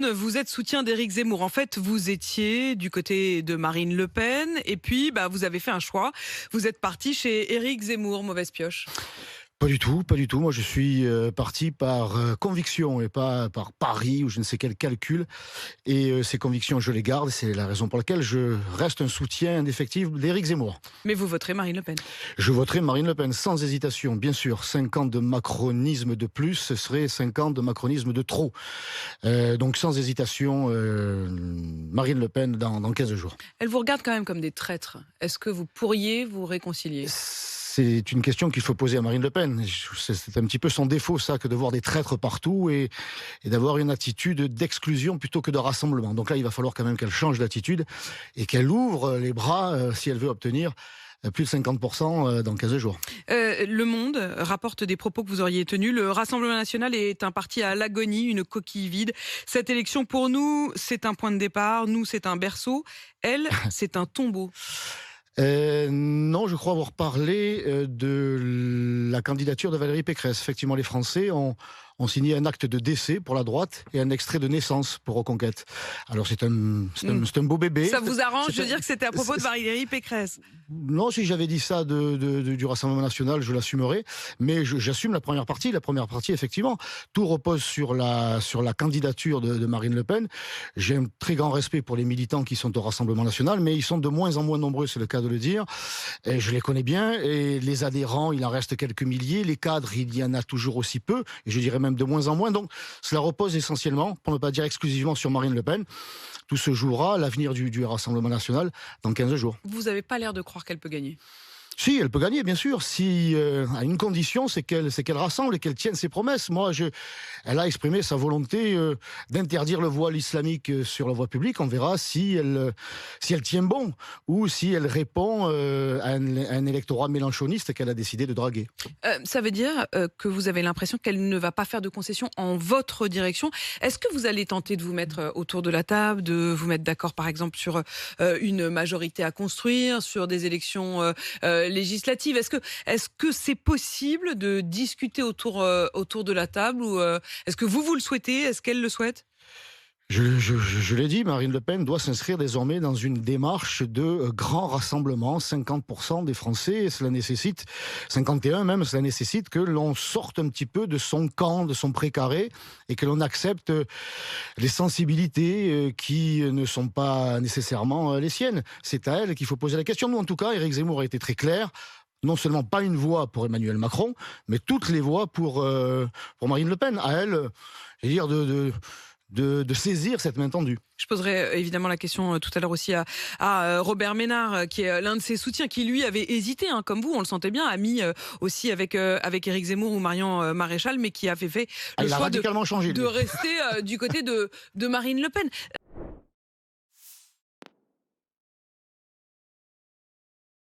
Vous êtes soutien d'Éric Zemmour. En fait, vous étiez du côté de Marine Le Pen et puis vous avez fait un choix. Vous êtes parti chez Éric Zemmour, mauvaise pioche. Pas du tout, pas du tout. Moi, je suis parti par conviction et pas par pari ou je ne sais quel calcul. Et ces convictions, je les garde. C'est la raison pour laquelle je reste un soutien indéfectible d'Éric Zemmour. Mais vous voterez Marine Le Pen. Je voterai Marine Le Pen sans hésitation. Bien sûr, 5 ans de macronisme de plus, ce serait 5 ans de macronisme de trop. Donc sans hésitation, Marine Le Pen dans 15 jours. Elle vous regarde quand même comme des traîtres. Est-ce que vous pourriez vous réconcilier ? C'est une question qu'il faut poser à Marine Le Pen. C'est un petit peu son défaut, ça, que de voir des traîtres partout et d'avoir une attitude d'exclusion plutôt que de rassemblement. Donc là, il va falloir quand même qu'elle change d'attitude et qu'elle ouvre les bras si elle veut obtenir plus de 50% dans 15 jours. Le Monde rapporte des propos que vous auriez tenus. Le Rassemblement national est un parti à l'agonie, une coquille vide. Cette élection, pour nous, c'est un point de départ. Nous, c'est un berceau. Elle, c'est un tombeau. Non, je crois avoir parlé de la candidature de Valérie Pécresse. Effectivement, les Français ont signé un acte de décès pour la droite et un extrait de naissance pour Reconquête. Alors c'est un beau bébé. Ça vous arrange de dire que c'était à propos de Valérie Pécresse? Non, si j'avais dit ça du Rassemblement national, je l'assumerais. Mais j'assume la première partie. La première partie, effectivement, tout repose sur la candidature de Marine Le Pen. J'ai un très grand respect pour les militants qui sont au Rassemblement national, mais ils sont de moins en moins nombreux, c'est le cas de le dire. Et je les connais bien. Et les adhérents, il en reste quelques milliers. Les cadres, il y en a toujours aussi peu. Et je dirais même de moins en moins. Donc, cela repose essentiellement, pour ne pas dire exclusivement, sur Marine Le Pen. Tout se jouera, l'avenir du Rassemblement national, dans 15 jours. Vous n'avez pas l'air de croire qu'elle peut gagner. Si, elle peut gagner, bien sûr, si à une condition, c'est qu'elle rassemble et qu'elle tienne ses promesses. Elle a exprimé sa volonté d'interdire le voile islamique sur la voie publique. On verra si elle tient bon ou si elle répond à un électorat mélenchoniste qu'elle a décidé de draguer. Ça veut dire que vous avez l'impression qu'elle ne va pas faire de concessions en votre direction. Est-ce que vous allez tenter de vous mettre autour de la table, de vous mettre d'accord, par exemple, sur une majorité à construire, sur des élections législatives? Est-ce que c'est possible de discuter autour de la table ou est-ce que vous le souhaitez? Est-ce qu'elle le souhaite? Je l'ai dit, Marine Le Pen doit s'inscrire désormais dans une démarche de grand rassemblement. 50% des Français, cela nécessite, 51 même, cela nécessite que l'on sorte un petit peu de son camp, de son précaré, et que l'on accepte les sensibilités qui ne sont pas nécessairement les siennes. C'est à elle qu'il faut poser la question. Nous, en tout cas, Éric Zemmour a été très clair. Non seulement pas une voix pour Emmanuel Macron, mais toutes les voix pour Marine Le Pen. À elle, je veux dire, de saisir cette main tendue. Je poserai évidemment la question tout à l'heure aussi à Robert Ménard, qui est l'un de ses soutiens, qui lui avait hésité, comme vous, on le sentait bien, ami aussi avec Éric Zemmour ou Marion Maréchal, mais qui avait fait le choix de rester du côté de Marine Le Pen.